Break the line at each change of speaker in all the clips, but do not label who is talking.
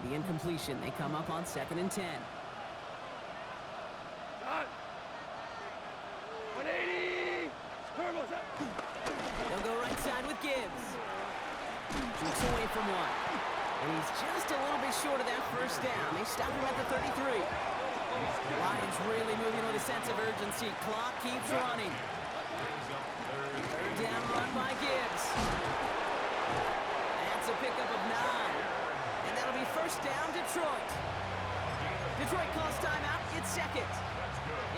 the incompletion. They come up on 2nd and 10.
180!
They'll go right side with Gibbs. Jukes away from one. And he's just a little bit short of that first down. They stop him at the 33. Lions really moving with a sense of urgency. Clock keeps running. Third down run by Gibbs. That's a pickup of 9. And that'll be first down, Detroit. Detroit calls timeout. It's second.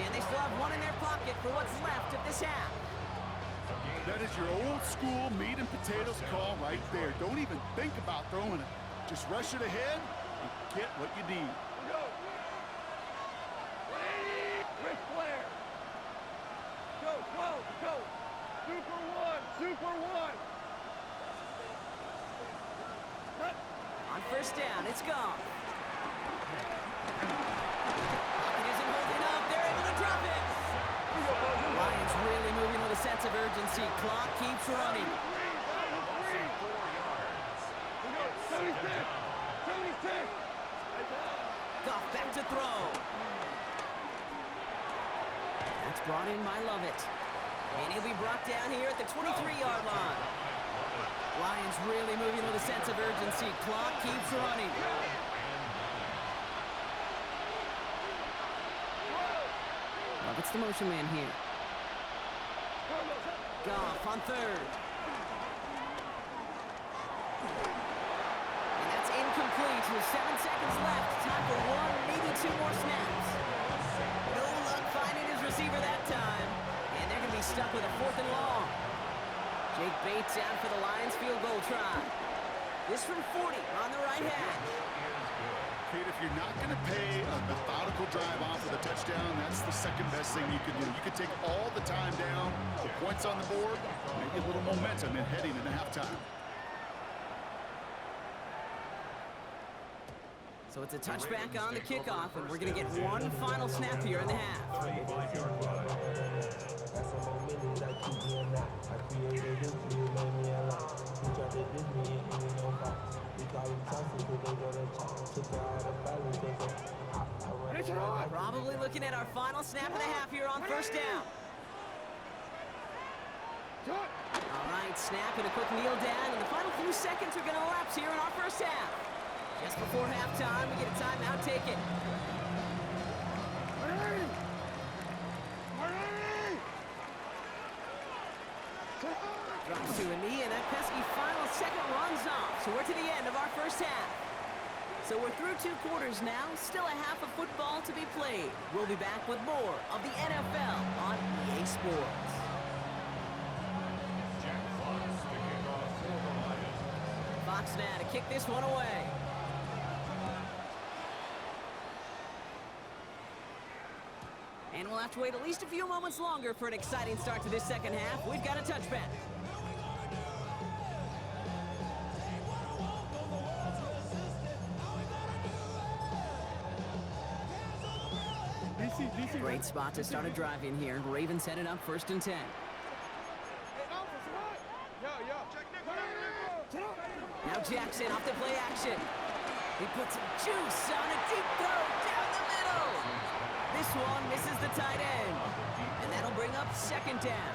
And they still have one in their pocket for what's left of this half.
That is your old school meat and potatoes call right there. Don't even think about throwing it. Just rush it ahead and get what you need.
Go! 180! Ric Flair! Go, go, go! Super one! Super one! Cut!
On first down, it's gone. Pocket isn't holding up. They're able to drop it. Lions really moving with a sense of urgency. Clock keeps running.
76! 76!
Goff back to throw. That's brought in by Lovett. And he'll be brought down here at the 23-yard line. Lions really moving with a sense of urgency. Clock keeps running. Lovett's the motion man here. Goff on third. And that's incomplete with 7 seconds left. Time for one, maybe 2 more snaps. No luck finding his receiver that time. And they're going to be stuck with a 4th and long. Jake Bates out for the Lions field goal try. This from 40 on the right hash.
Kate, if you're not going to pay a methodical drive off with a touchdown, that's the second best thing you can do. You can take all the time down, the points on the board, maybe a little momentum in heading into halftime.
So it's a touchback on the kickoff, and we're going to get one final snap here in the half. Probably looking at our final snap of the half here on first down. All right, snap and a quick kneel down, and the final few seconds are going to elapse here in our first half. Just before halftime, we get a timeout taken. Drops to a knee, and that pesky final second runs off. So we're to the end of our first half. So we're through 2 quarters now, still a half of football to be played. We'll be back with more of the NFL on EA Sports. Fox now to kick this one away. And we'll have to wait at least a few moments longer for an exciting start to this second half. We've got a touchback. Great spot to start a drive in here. Ravens headed up 1st and 10. Now Jackson off the play action. He puts some juice on a deep throw down the middle. This one misses the tight end. And that'll bring up 2nd down.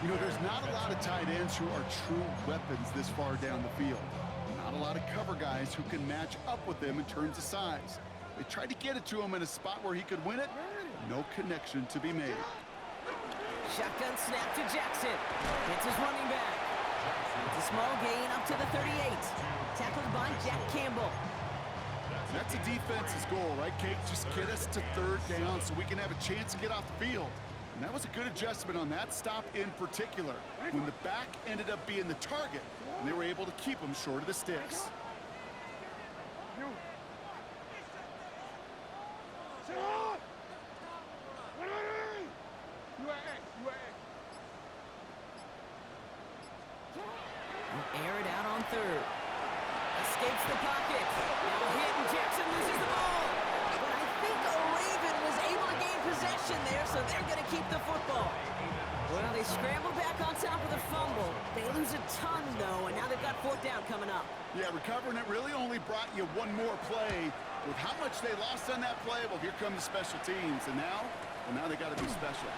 You know, there's not a lot of tight ends who are true weapons this far down the field. Not a lot of cover guys who can match up with them in terms of size. They tried to get it to him in a spot where he could win it. No connection to be made.
Shotgun snap to Jackson. Hits his running back. It's a small gain up to the 38. Tackled by Jack Campbell.
That's a defense's goal, right, Kate? Just get us to 3rd down so we can have a chance to get off the field. And that was a good adjustment on that stop in particular, when the back ended up being the target, and they were able to keep him short of the sticks.
Air it out on 3rd. Escapes the pocket. Now hit, and Jackson loses the ball. But I think a Raven was able to gain possession position there, so they're going to keep the football. Well, they scramble back on top of the fumble. They lose a ton, though, and now they've got fourth down coming up.
Yeah, recovering it really only brought you one more play. With how much they lost on that play, well, here come the special teams. And now they got to be special.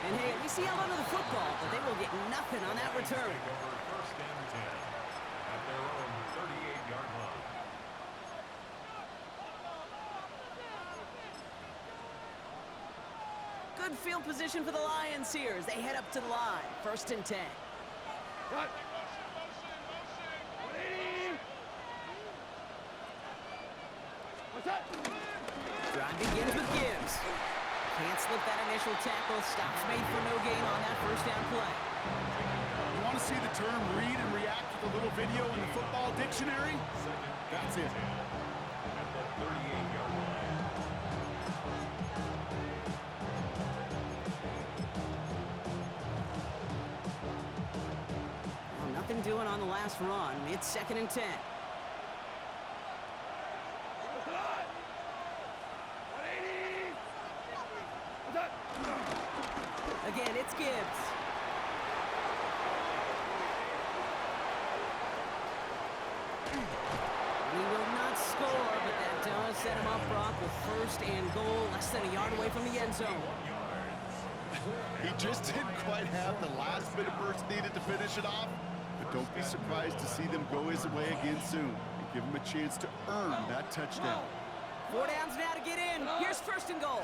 And hey, at least he held onto the football, but they will get nothing on that return.
First and 10 at their own 38-yard line.
Good field position for the Lions here as they head up to the line. First and 10.
Cut. What's that?
Drive begins with Gibbs. Can't slip that initial tackle. Stops made for no gain on that first down play.
You want to see the term read and react with a little video in the football dictionary? That's it.
At the 38-yard line.
Well, nothing doing on the last run. It's second and 10.
What's that? 180. What's that?
Again, it's Gibbs. We will not score, but that does set him up, Brock, with first and goal, less than a yard away from the end zone.
He just didn't quite have the last bit of burst needed to finish it off. But don't be surprised to see them go his way again soon and give him a chance to earn that touchdown.
4 downs now to get in. Here's first and goal.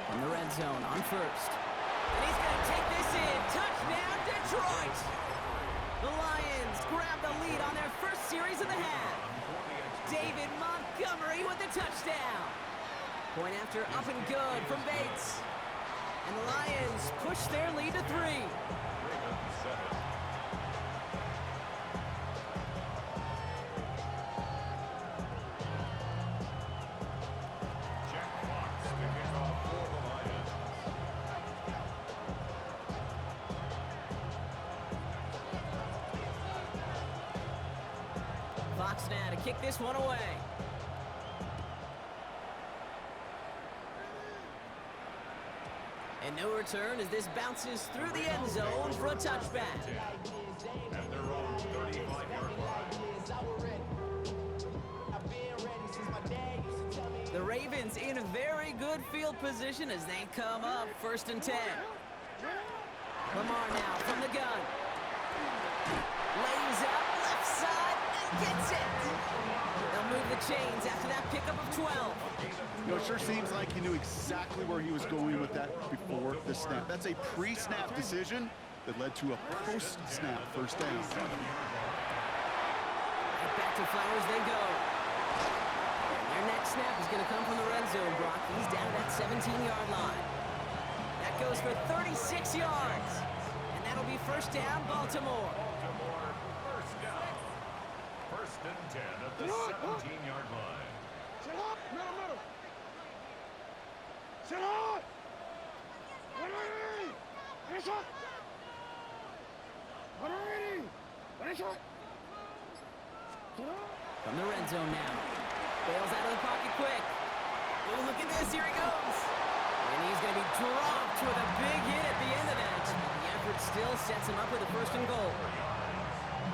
From the red zone on first. And he's going to take this in. Touchdown, Detroit! The Lions grab the lead on their first series of the half. David Montgomery with the touchdown. Point after up and good from Bates. And the Lions push their lead to 3. Fox now to kick this one away. And no return as this bounces through the end zone for a touchback.
At their own 35-yard line.
The Ravens in a very good field position as they come up first and 10. Lamar now from the gun. Lays up left side and gets it. They'll move the chains after that pickup of 12.
You know, it sure seems like he knew exactly where he was going with that before the snap. That's a pre-snap decision that led to a post-snap first down.
Right back to Flowers they go. Their next snap is going to come from the red zone, Brock. He's down at that 17-yard line. That goes for 36 yards. And that'll be first down, Baltimore.
First down. First and 10 at the 17-yard line.
Sit up. Middle. Sit up. 180. Finish up. 180. Finish up. Sit up.
From the red zone now. Bails out of the pocket quick. Oh, look at this. Here he goes. And he's going to be dropped with a big hit at the end of that. The effort still sets him up with a first and goal.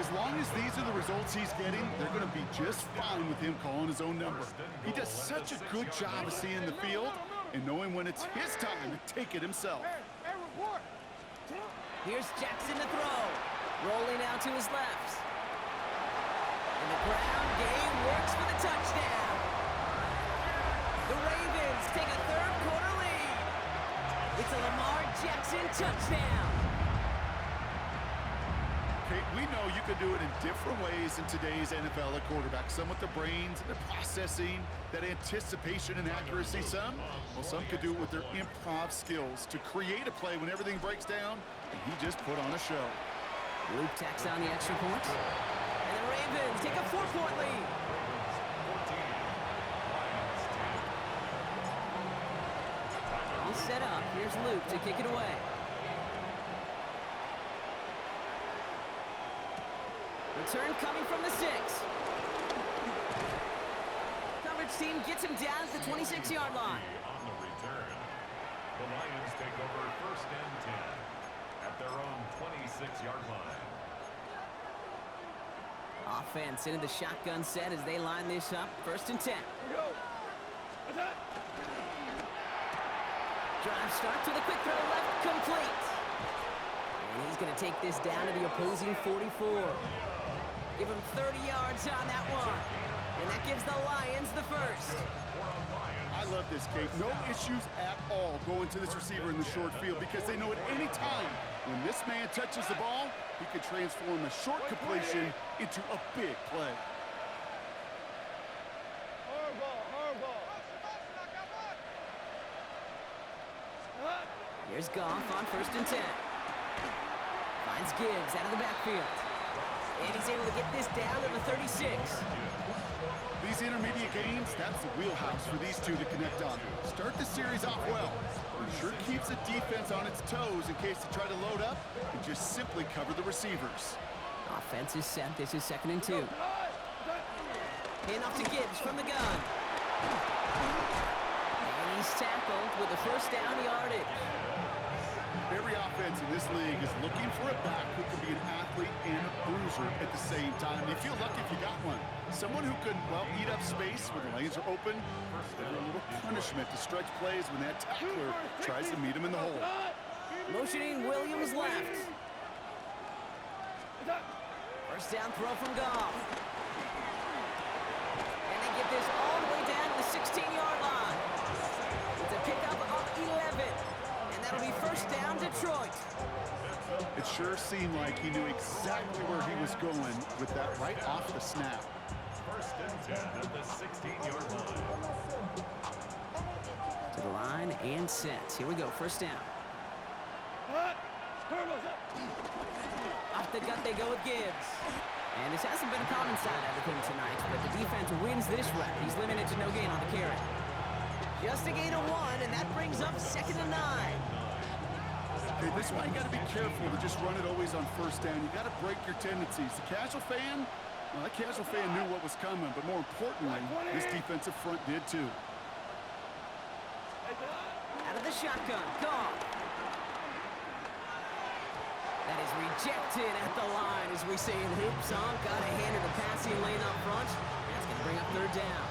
As long as these are the results he's getting, they're going to be just fine with him calling his own number. He does such a good job of seeing the field and knowing when it's his time to take it himself.
Hey, report. Sit up.
Here's Jackson to throw. Rolling out to his left. And the ground game works for the touchdown. The Ravens take a third-quarter lead. It's a Lamar Jackson touchdown.
Kate, we know you can do it in different ways in today's NFL at quarterback. Some with the brains, the processing, that anticipation and accuracy. Some could do it with their improv skills to create a play when everything breaks down. And he just put on a show.
Luke tacks on the extra point. And the Ravens take a 4-point lead. He's set up. Here's Luke to kick it away. Return coming from the 6. Coverage team gets him down at the 26-yard line.
On the return. their own 26-yard line.
Offense into the shotgun set as they line this up. 1st and 10.
Go. Attack.
Drive start to the quick throw left, complete. And he's going to take this down to the opposing 44. Give him 30 yards on that one. And that gives the Lions the first.
I love this, Kate. No issues at all going to this receiver in the short field because they know at any time when this man touches the ball, he could transform a short completion into a big play.
Hardball.
Here's Goff on 1st and 10. Finds Gibbs out of the backfield. And he's able to get this down to the 36.
These intermediate gains, that's the wheelhouse for these two to connect on. Start the series off well. It sure keeps the defense on its toes in case they try to load up and just simply cover the receivers.
Offense is set. This is 2nd and 2. Hand off to Gibbs from the gun. And he's tackled with the 1st down yardage.
Every offense in this league is looking for a back who can be an athlete and a bruiser at the same time. You feel lucky if you got one. Someone who can, well, eat up space when the lanes are open. A little punishment to stretch plays when that tackler tries to meet him in the hole.
Motioning Williams left. 1st down throw from Goff. And they get this all the way down to the 16-yard line. It's a pickup of 11. And that'll be 1st down Detroit.
It sure seemed like he knew exactly where he was going with that right off the snap.
1st and 10 at the 16-yard line.
To the line and set. Here we go, 1st down. Off the gut they go with Gibbs. And this hasn't been a common side of him tonight, but the defense wins this rep. He's limited to no gain on the carry. Just a gain of 1, and that brings up 2nd and 9.
Okay, this is why you got to be careful to just run it always on 1st down. You got to break your tendencies. The casual fan, well, that casual fan knew what was coming, but more importantly, this defensive front did too.
Out of the shotgun, Goff. That is rejected at the line, as we say in hoops. Got a hand in the passing lane up front. That's going to bring up 3rd down.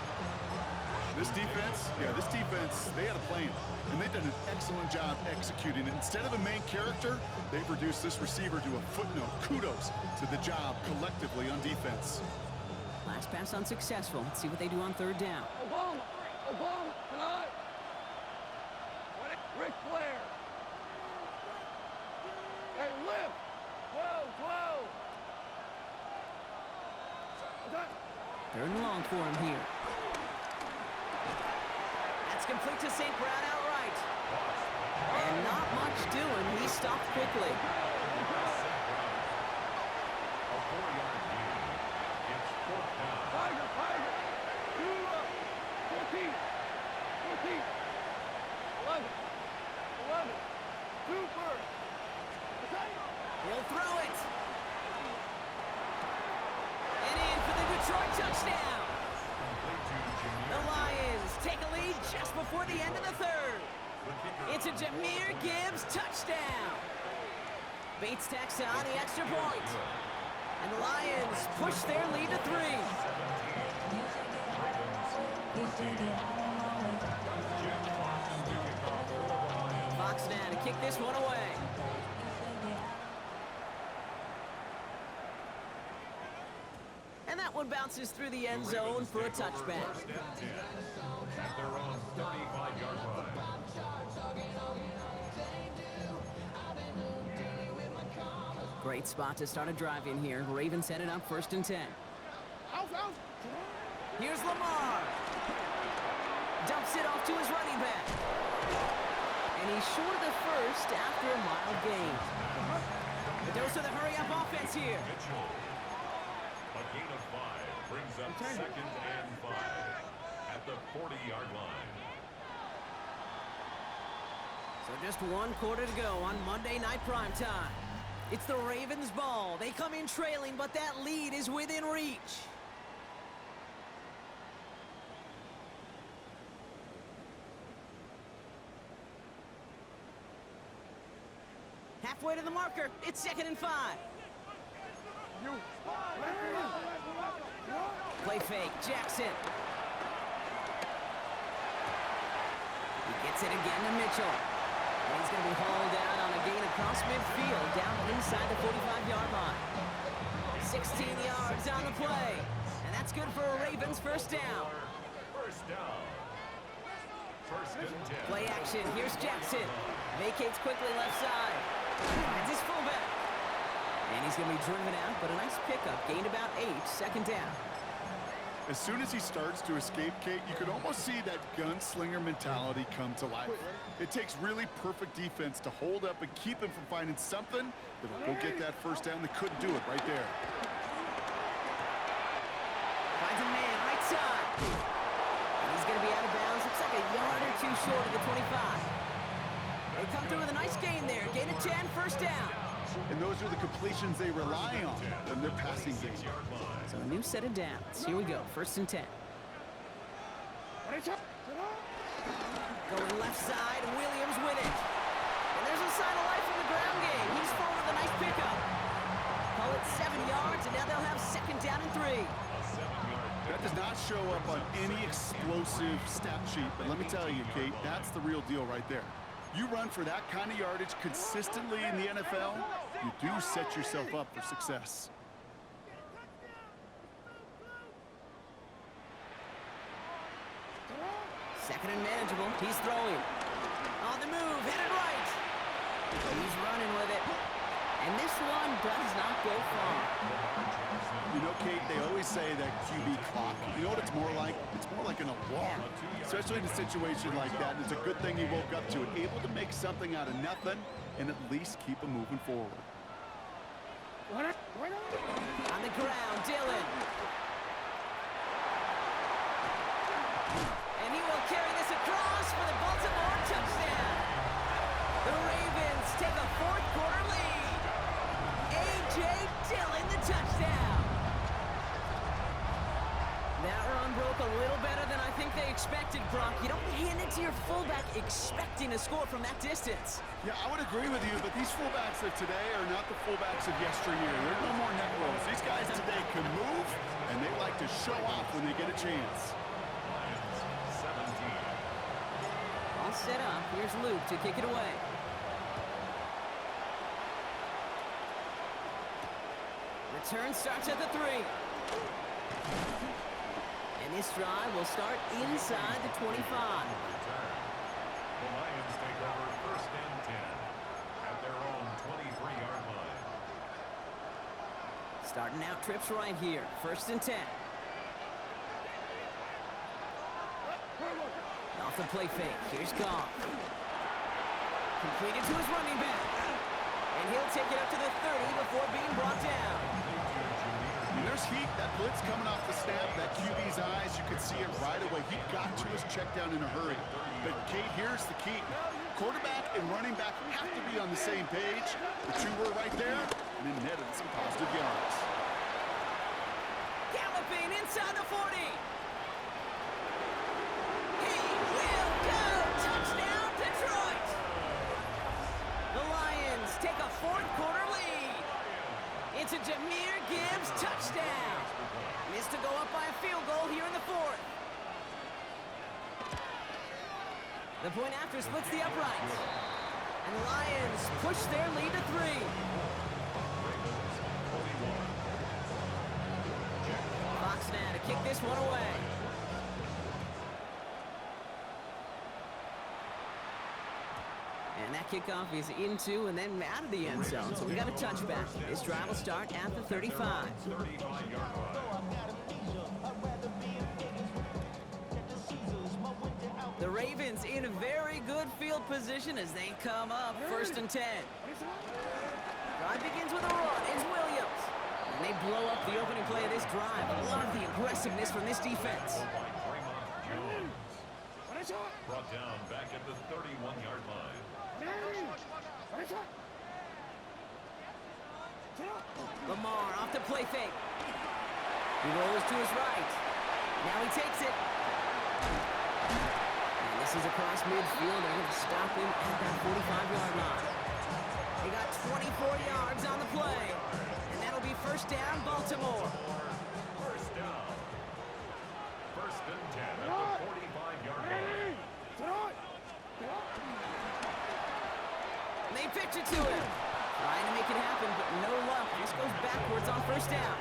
This defense, they had a plan, and they've done an excellent job executing it. Instead of a main character, they've reduced this receiver to a footnote. Kudos to the job collectively on defense.
Last pass unsuccessful. Let's see what they do on 3rd down.
Obama, tonight. Ric Flair. Hey, lift. 12.
3rd and long for him here. That's complete to St. Brown outright. And not much doing. He stopped quickly.
A 4-yard gain. It's 4th down.
Tiger. 14. 11. Super.
He'll throw it. And in for the Detroit touchdown. The Lions take a lead just before the end of the 3rd. It's a Jahmyr Gibbs touchdown. Bates tacks on the extra point. And the Lions push their lead to 3. Fox now to kick this one away. And that one bounces through the end zone for a touchback.
1st and 10 at their own 35-yard line.
Great spot to start a drive in here. Ravens headed up 1st and 10. Here's Lamar. Dumps it off to his running back. And he's short of the 1st after a mild gain. The dose of the hurry-up offense here.
Mitchell. A gain of 5 brings up 2nd and 5 at the 40-yard line.
So just 1 quarter to go on Monday Night Primetime. It's the Ravens' ball. They come in trailing, but that lead is within reach. halfway to the marker. It's 2nd and 5. Play fake, Jackson. He gets it again to Mitchell. And he's going to be hauled out on a gain across midfield, down inside the 45-yard line. 16 yards on the play. And that's good for a Ravens first down.
First down. First and 10.
Play action. Here's Jackson. Vacates quickly left side. Finds his fullback. And he's going to be driven out, but a nice pickup. Gained about 8, 2nd down.
As soon as he starts to escape, Kate, you could almost see that gunslinger mentality come to life. It takes really perfect defense to hold up and keep him from finding something that'll go get that first down. They couldn't do it right there.
Finds a man right side. And he's going to be out of bounds. Looks like a yard or 2 short of the 25. They come through with a nice gain there. Gain of 10, first down.
And those are the completions they rely on in their passing game.
So a new set of downs. Here we go, 1st and 10. Going left side, Williams with it. And there's a sign of life in the ground game. He's forward with a nice pickup. Call it 7 yards, and now they'll have 2nd down and 3.
That does not show up on any explosive stat sheet, but let me tell you, Kate, that's the real deal right there. You run for that kind of yardage consistently in the NFL, you do set yourself up for success.
Second and manageable. He's throwing. On the move, headed right. He's running with it. And this one does not go far.
You know, Kate, they always say that QB clock. You know what it's more like? It's more like an alarm. Especially in a situation like that. And it's a good thing he woke up to it. Able to make something out of nothing and at least keep him moving forward.
On the ground, Dillon. And he will carry this across for the Baltimore touchdown. The Ravens take a 4th quarter lead. A.J. Dillon, the touchdown. That run broke a little better than I think they expected, Brock. You don't hand it to your fullback expecting a score from that distance.
Yeah, I would agree with you, but these fullbacks of today are not the fullbacks of yesteryear. There are no more net rolls. These guys today can move, and they like to show off when they get a chance.
Lions 17.
All set up. Here's Luke to kick it away. Return starts at the 3. And this drive will start inside the 25.
The Lions take over 1st and 10 at their own 23-yard line.
Starting out trips right here. 1st and 10. Off the play fake. Here's Goff. Completed to his running back. And he'll take it up to the 30 before being brought down.
And there's heat. That blitz coming off the snap, that QB's eyes, you could see it right away. He got to his check down in a hurry. But, Kate, here's the key. Quarterback and running back have to be on the same page. The two were right there, and it netted some positive yards.
Galloping inside the 40. He will go. Touchdown, Detroit. The Lions take a 4th quarter lead. It's a Jahmyr Gibbs touchdown. Missed to go up by a field goal here in the 4th. The point after splits the uprights. And the Lions push their lead to 3. Fox now to kick this one away. And that kickoff is into and then out of the end zone. So we got a touchback. This drive will start at the 35.
35-yard line.
The Ravens in a very good field position as they come up 1st and 10. Drive begins with a run. It's Williams. And they blow up the opening play of this drive. I love the aggressiveness from this defense.
Brought down back at the 31-yard line.
Lamar off the play fake. He rolls to his right. Now he takes it. And this is across midfield. They're going to stop him at that 45-yard line. They got 24 yards on the play. And that'll be first down, Baltimore.
First down. First and 10 at the 45-yard line.
And they pitch it to him. Trying to make it happen, but no luck. This goes backwards on first down.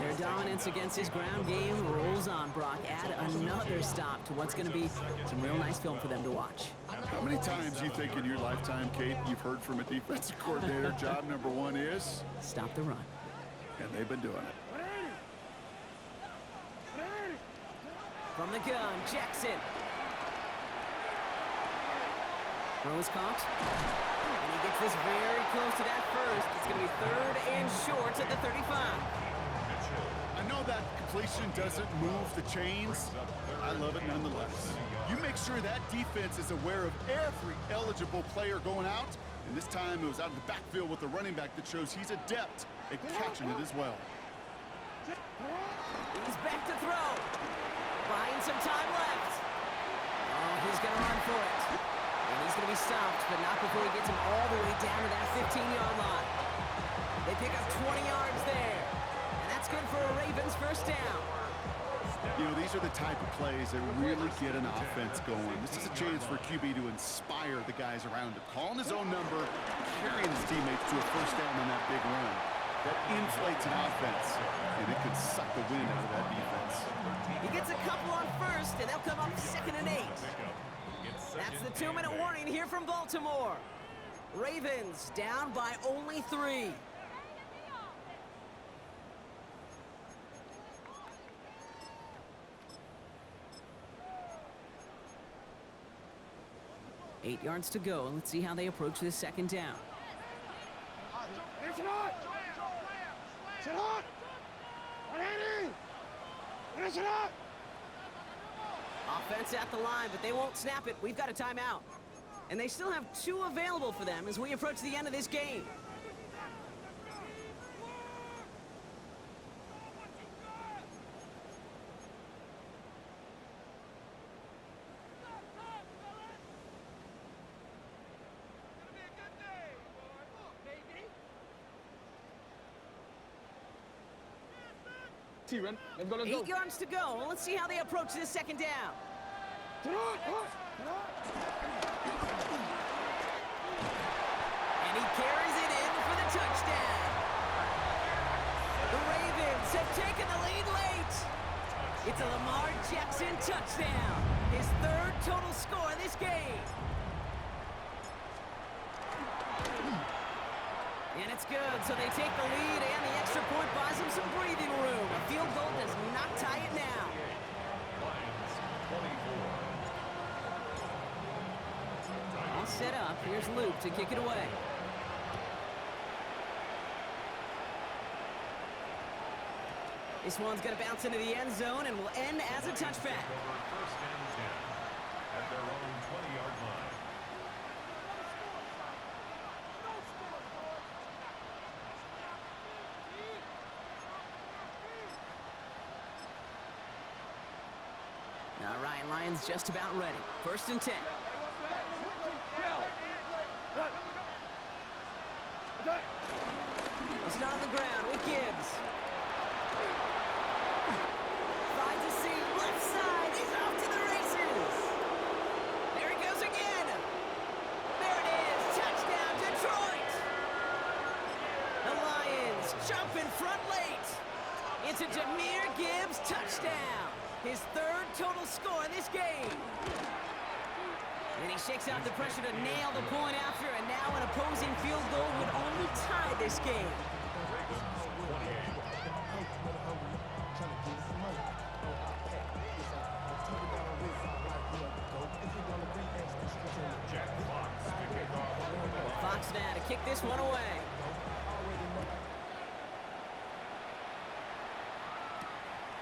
Their dominance against his ground game rolls on, Brock. Add another stop to what's going to be some real nice film for them to watch.
How many times you think in your lifetime, Kate, you've heard from a defensive coordinator, job number one is?
Stop the run.
And they've been doing it.
From the gun, Jackson. Throws caught. And he gets this very close to that first. It's going to be third and short at the 35.
I know that completion doesn't move the chains. I love it nonetheless. You make sure that defense is aware of every eligible player going out. And this time it was out of the backfield with a running back that shows he's adept at catching it as well.
He's back to throw. Buying some time left. Oh, he's going to run for it. And he's going to be stopped, but not before he gets him all the way down to that 15-yard line. They pick up 20 yards there. And that's good for a Ravens first down.
You know, these are the type of plays that really get an offense going. This is a chance for QB to inspire the guys around him. Calling his own number, carrying his teammates to a first down on that big run. That inflates an offense, and it can suck the wind out of that defense.
He gets a couple on first, and they'll come up 2nd and 8. That's the 2-minute warning here from Baltimore. Ravens down by only 3. Eight yards to go, and let's see how they approach this second down. Offense at the line, but they won't snap it. We've got a timeout. And they still have 2 available for them as we approach the end of this game.
Let's go, let's
8 yards to go. Let's see how they approach this second down. And he carries it in for the touchdown. The Ravens have taken the lead late. It's a Lamar Jackson touchdown. His 3rd total score in this game. And it's good, so they take the lead, and the extra point buys them some breathing room. A field goal does not tie it now. All set up. Here's Luke to kick it away. This one's going to bounce into the end zone and will end as a touchback.
First and 10 at their own 20-yard line.
All right, Lions just about ready. First and 10. It's not on the ground with Gibbs. Finds a seam, left side. He's off to the races. There he goes again. There it is. Touchdown, Detroit. The Lions jump in front late. It's a Jahmyr Gibbs touchdown. His 3rd total score in this game. And he shakes out the pressure to nail the point after, and now an opposing field goal would only tie this game. Fox now to kick this one away.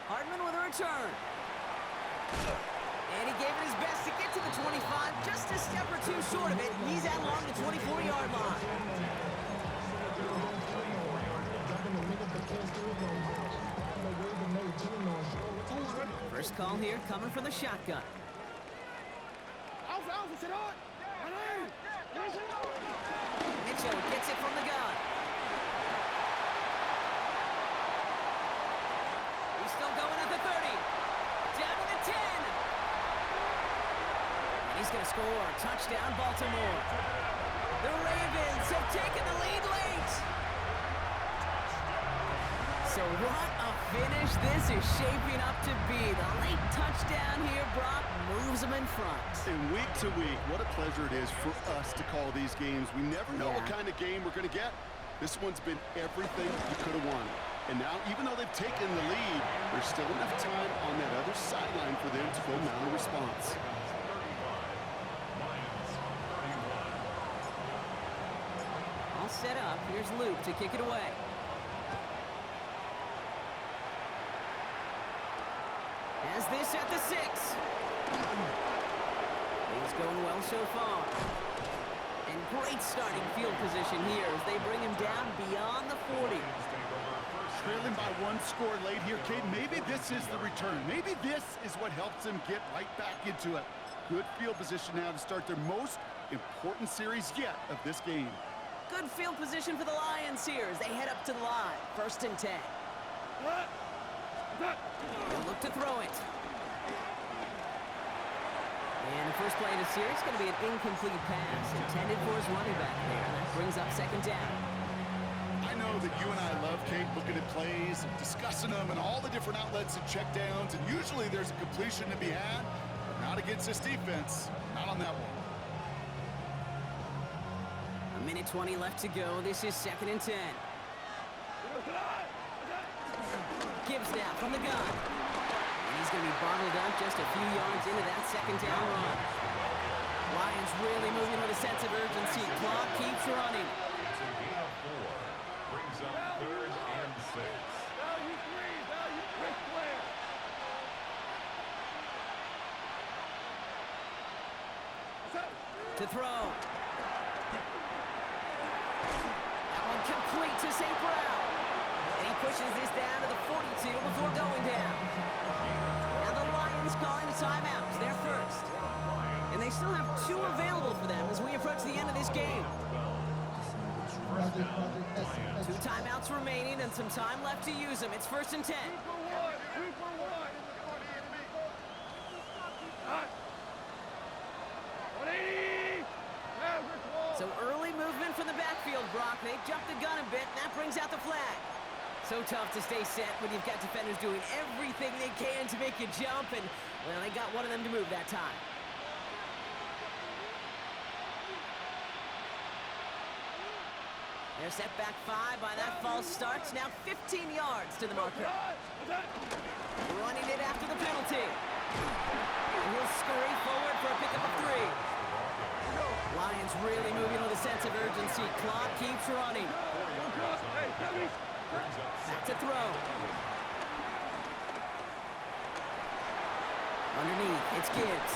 Hardman with a return. And he gave it his best to get to the 25, just a step or 2 short of it. He's out along the 24-yard line. First call here coming from the shotgun. It's so. Gets it from the gun. He's still going at the 30. Down to the 10. And he's going to score. Touchdown, Baltimore. The Ravens have taken the lead late. So what a finish this is shaping up to be. The late touchdown here, Brock, moves them in front.
And week to week, what a pleasure it is for us to call these games. We never know what kind of game we're going to get. This one's been everything you could have wanted. And now, even though they've taken the lead, there's still enough time on that other sideline for them to go mount a response.
All set up. Here's Luke to kick it away. Has this at the 6. Things going well so far. And great starting field position here as they bring him down beyond the 40.
Trailing by 1 score late here, Cade. Maybe this is the return. Maybe this is what helps them get right back into it. Good field position now to start their most important series yet of this game.
Good field position for the Lions here as they head up to the line. 1st and 10. They'll look to throw it. And the first play of the series is going to be an incomplete pass intended for his running back there. That brings up 2nd down.
I know that you and I love, Kate, looking at plays and discussing them and all the different outlets and checkdowns, and usually there's a completion to be had, but not against this defense. Not on that one.
A minute 20 left to go. This is 2nd and 10. Gibbs now from the gun. And he's going to be bottled up just a few yards into that 2nd down run. Lions really moving with a sense of urgency. Clock keeps running.
It's a gain of 4. Brings up 3rd and 6.
Value 3, value quick player.
To throw. That one complete to St. Brown. And he pushes this down to the 42 before going down. Now the Lions calling the timeouts. They're first. And they still have 2 available for them as we approach the end of this game. 2 timeouts remaining and some time left to use them. It's 1st and 10. So early movement from the backfield, Brock. They jumped the gun a bit, and that brings out the flag. So tough to stay set when you've got defenders doing everything they can to make you jump, and, well, they got one of them to move that time. They're set back 5 by that false start. Now 15 yards to the marker. Running it after the penalty. And he'll scurry forward for a pickup of 3. Lions really moving with a sense of urgency. Clock keeps running. Back to throw. Underneath, it's Gibbs.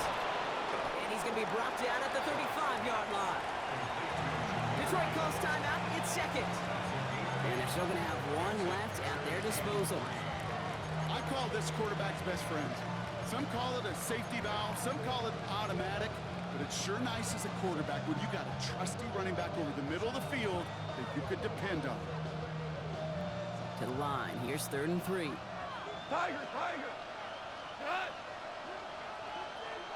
And he's going to be brought down at the 35-yard line. Detroit calls timeout. It's 2nd. And they're still going to have 1 left at their disposal.
I call this quarterback's best friend. Some call it a safety valve. Some call it automatic. But it's sure nice as a quarterback when you got a trusty running back over the middle of the field that you could depend on.
To the line. Here's 3rd and 3.
Tiger! Cut!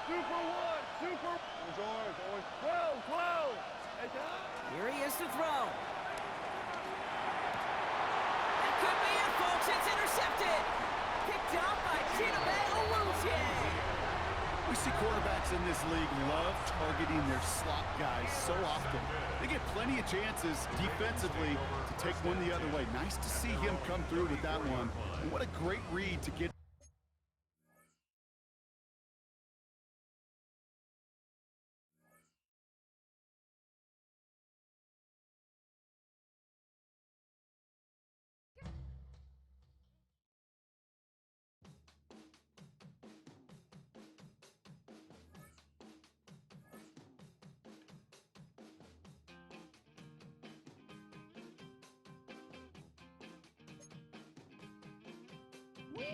Super 1! Super... It's ours. 12!
Here he is to throw. That could be it, folks. It's intercepted. Picked up by Chidobe Awuzie.
We see quarterbacks in this league love targeting their slot guys so often. They get plenty of chances defensively to take one the other way. Nice to see him come through with that one. And what a great read to get.
We